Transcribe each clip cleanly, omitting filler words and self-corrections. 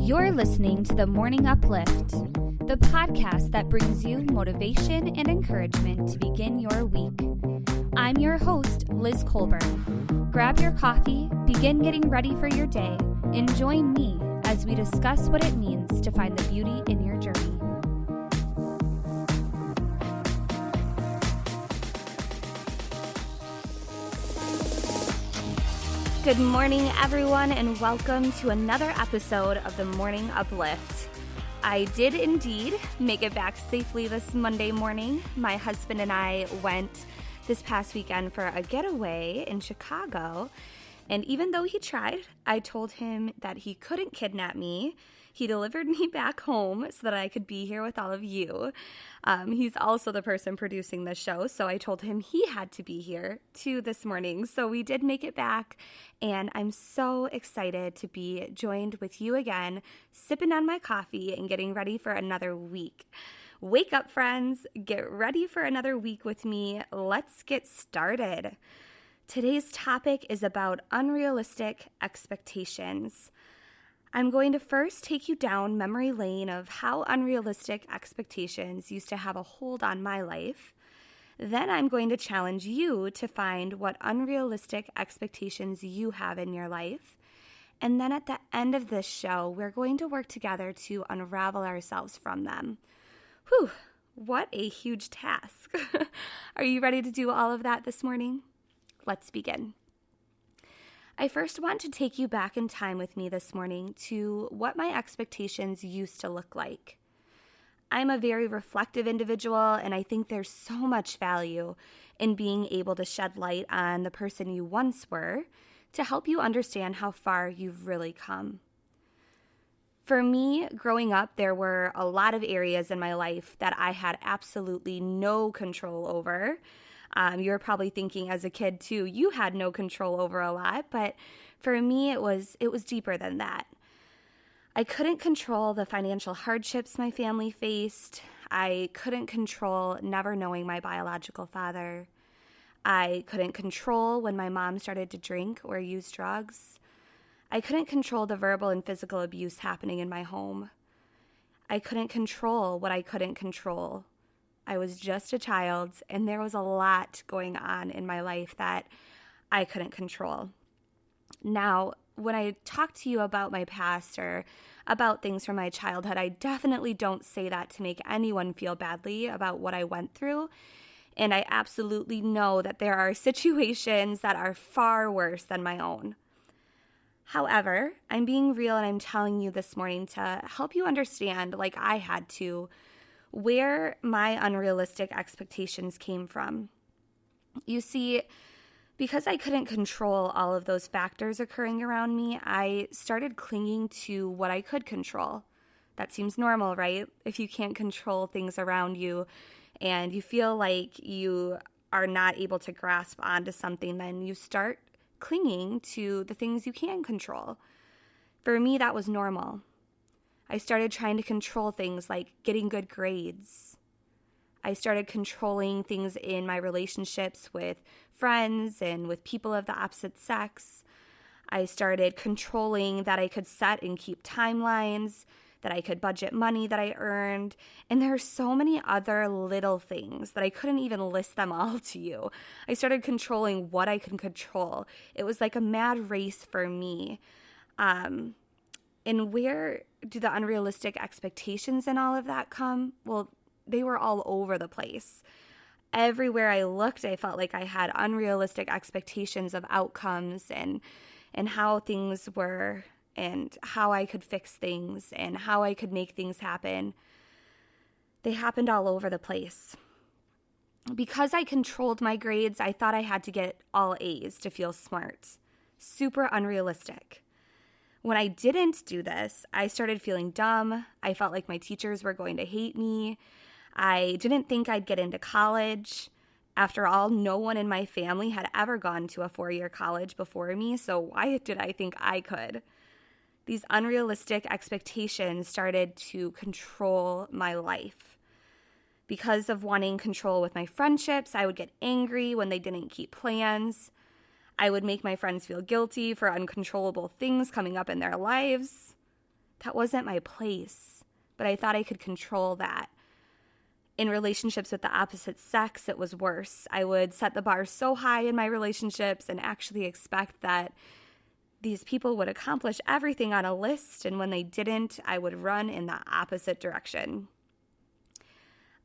You're listening to The Morning Uplift, the podcast that brings you motivation and encouragement to begin your week. I'm your host, Liz Colburn. Grab your coffee, begin getting ready for your day, and join me as we discuss what it means to find the beauty in your journey. Good morning, everyone, and welcome to another episode of The Morning Uplift. I did indeed make it back safely this Monday morning. My husband and I went this past weekend for a getaway in Chicago, and even though he tried, I told him that he couldn't kidnap me. He delivered me back home so that I could be here with all of you. He's also the person producing the show, so I told him he had to be here too this morning. So we did make it back, and I'm so excited to be joined with you again, sipping on my coffee and getting ready for another week. Wake up, friends. Get ready for another week with me. Let's get started. Today's topic is about unrealistic expectations. I'm going to first take you down memory lane of how unrealistic expectations used to have a hold on my life. Then I'm going to challenge you to find what unrealistic expectations you have in your life. And then at the end of this show, we're going to work together to unravel ourselves from them. Whew, what a huge task. Are you ready to do all of that this morning? Let's begin. I first want to take you back in time with me this morning to what my expectations used to look like. I'm a very reflective individual, and I think there's so much value in being able to shed light on the person you once were to help you understand how far you've really come. For me, growing up, there were a lot of areas in my life that I had absolutely no control over. You're probably thinking as a kid too, you had no control over a lot, but for me, it was deeper than that. I couldn't control the financial hardships my family faced. I couldn't control never knowing my biological father. I couldn't control when my mom started to drink or use drugs. I couldn't control the verbal and physical abuse happening in my home. I couldn't control what I couldn't control. I was just a child, and there was a lot going on in my life that I couldn't control. Now, when I talk to you about my past or about things from my childhood, I definitely don't say that to make anyone feel badly about what I went through. And I absolutely know that there are situations that are far worse than my own. However, I'm being real, and I'm telling you this morning to help you understand, like I had to, where my unrealistic expectations came from. You see, because I couldn't control all of those factors occurring around me, I started clinging to what I could control. That seems normal, right? If you can't control things around you and you feel like you are not able to grasp onto something, then you start clinging to the things you can control. For me, that was normal. I started trying to control things like getting good grades. I started controlling things in my relationships with friends and with people of the opposite sex. I started controlling that I could set and keep timelines, that I could budget money that I earned, and there are so many other little things that I couldn't even list them all to you. I started controlling what I could control. It was like a mad race for me. And where do the unrealistic expectations and all of that come? Well, they were all over the place. Everywhere I looked, I felt like I had unrealistic expectations of outcomes and how things were and how I could fix things and how I could make things happen. They happened all over the place. Because I controlled my grades, I thought I had to get all A's to feel smart. Super unrealistic. When I didn't do this, I started feeling dumb. I felt like my teachers were going to hate me. I didn't think I'd get into college. After all, no one in my family had ever gone to a 4-year college before me, so why did I think I could? These unrealistic expectations started to control my life. Because of wanting control with my friendships, I would get angry when they didn't keep plans. I would make my friends feel guilty for uncontrollable things coming up in their lives. That wasn't my place, but I thought I could control that. In relationships with the opposite sex, it was worse. I would set the bar so high in my relationships and actually expect that these people would accomplish everything on a list, and when they didn't, I would run in the opposite direction.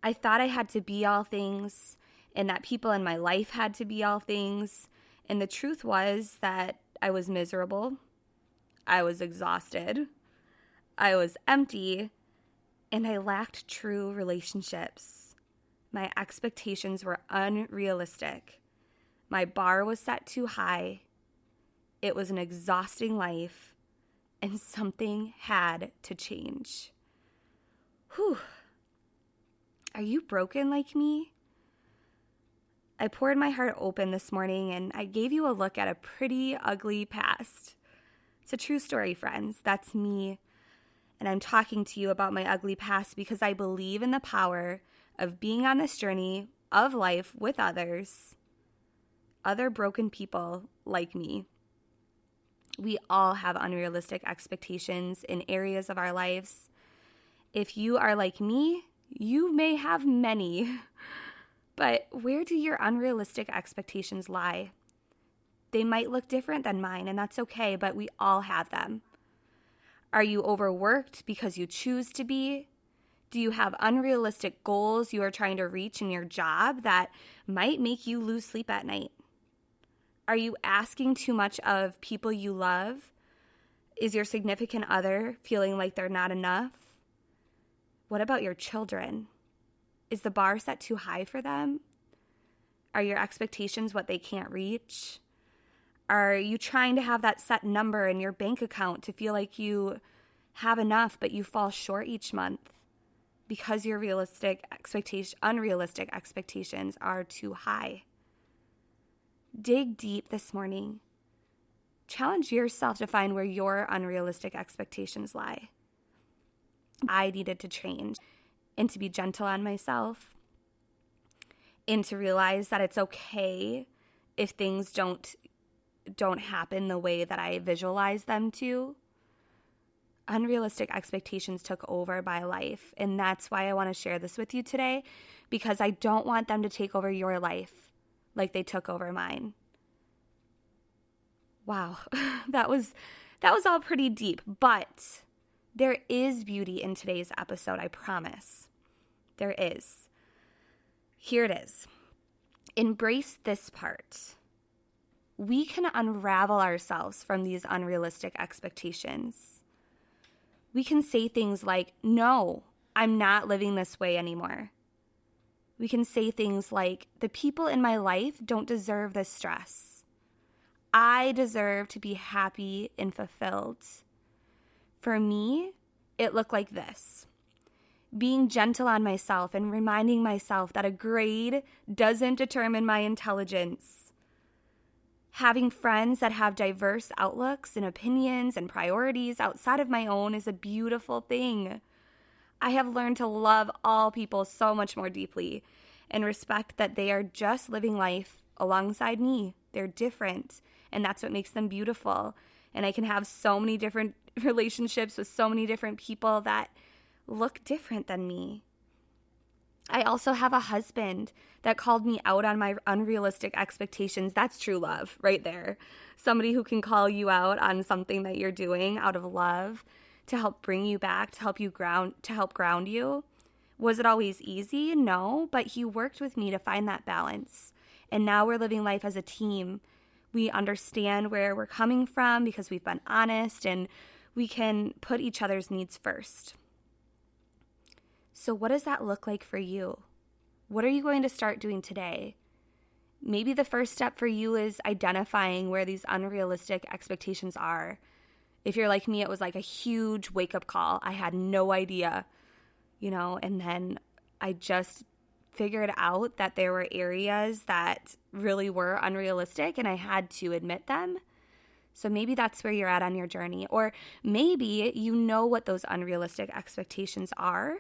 I thought I had to be all things, and that people in my life had to be all things, and the truth was that I was miserable, I was exhausted, I was empty, and I lacked true relationships. My expectations were unrealistic. My bar was set too high. It was an exhausting life, and something had to change. Whew. Are you broken like me? I poured my heart open this morning, and I gave you a look at a pretty ugly past. It's a true story, friends. That's me. And I'm talking to you about my ugly past because I believe in the power of being on this journey of life with others, other broken people like me. We all have unrealistic expectations in areas of our lives. If you are like me, you may have many. But where do your unrealistic expectations lie? They might look different than mine, and that's okay, but we all have them. Are you overworked because you choose to be? Do you have unrealistic goals you are trying to reach in your job that might make you lose sleep at night? Are you asking too much of people you love? Is your significant other feeling like they're not enough? What about your children? Is the bar set too high for them? Are your expectations what they can't reach? Are you trying to have that set number in your bank account to feel like you have enough, but you fall short each month because your unrealistic expectations are too high? Dig deep this morning. Challenge yourself to find where your unrealistic expectations lie. I needed to change and to be gentle on myself and to realize that it's okay if things don't happen the way that I visualize them to. Unrealistic expectations took over my life, and that's why I want to share this with you today, because I don't want them to take over your life like they took over mine. Wow, that was all pretty deep, but there is beauty in today's episode, I promise. There is. Here it is. Embrace this part. We can unravel ourselves from these unrealistic expectations. We can say things like, no, I'm not living this way anymore. We can say things like, the people in my life don't deserve this stress. I deserve to be happy and fulfilled. For me, it looked like this. Being gentle on myself and reminding myself that a grade doesn't determine my intelligence. Having friends that have diverse outlooks and opinions and priorities outside of my own is a beautiful thing. I have learned to love all people so much more deeply and respect that they are just living life alongside me. They're different, and that's what makes them beautiful. And I can have so many different relationships with so many different people that look different than me. I also have a husband that called me out on my unrealistic expectations. That's true love right there. Somebody who can call you out on something that you're doing out of love to help bring you back, to help ground you. Was it always easy? No, but he worked with me to find that balance. And now we're living life as a team. We understand where we're coming from because we've been honest, and we can put each other's needs first. So what does that look like for you? What are you going to start doing today? Maybe the first step for you is identifying where these unrealistic expectations are. If you're like me, it was like a huge wake-up call. I had no idea, and then I just figured out that there were areas that really were unrealistic, and I had to admit them. So maybe that's where you're at on your journey. Or maybe you know what those unrealistic expectations are,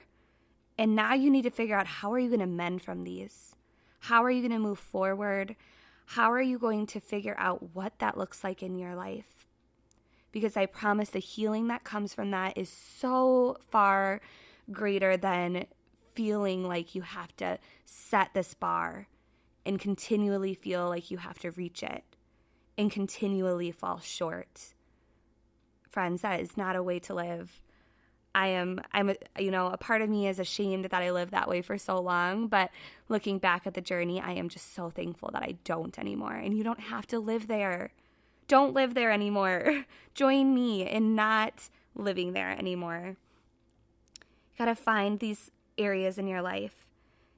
and now you need to figure out, how are you going to mend from these? How are you going to move forward? How are you going to figure out what that looks like in your life? because I promise the healing that comes from that is so far greater than feeling like you have to set this bar and continually feel like you have to reach it and continually fall short. Friends, that is not a way to live. A part of me is ashamed that I lived that way for so long, but looking back at the journey, I am just so thankful that I don't anymore. And you don't have to live there. Don't live there anymore. Join me in not living there anymore. You gotta find these areas in your life.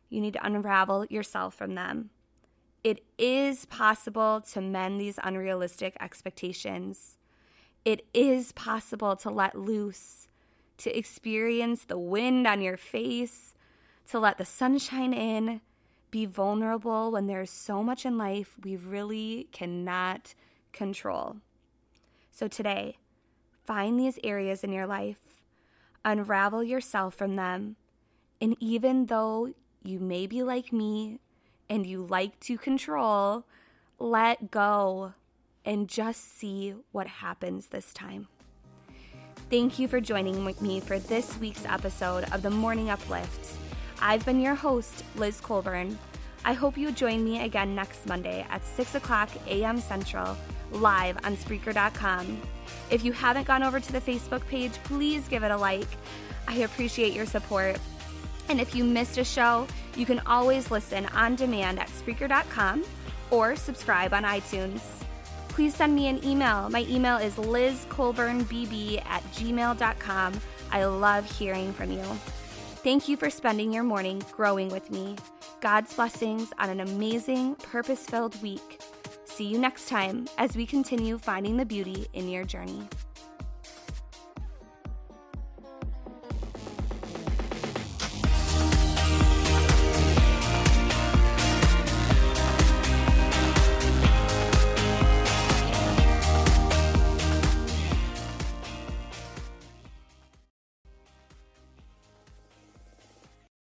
You need to unravel yourself from them. It is possible to mend these unrealistic expectations. It is possible to let loose, to experience the wind on your face, to let the sunshine in, be vulnerable when there's so much in life we really cannot control. So today, find these areas in your life, unravel yourself from them, and even though you may be like me and you like to control, let go and just see what happens this time. Thank you for joining me for this week's episode of the Morning Uplift. I've been your host, Liz Colburn. I hope you join me again next Monday at 6 o'clock a.m. Central, live on Spreaker.com. If you haven't gone over to the Facebook page, please give it a like. I appreciate your support. And if you missed a show, you can always listen on demand at Spreaker.com or subscribe on iTunes. Please send me an email. My email is lizcolburnbb@gmail.com. I love hearing from you. Thank you for spending your morning growing with me. God's blessings on an amazing, purpose-filled week. See you next time as we continue finding the beauty in your journey.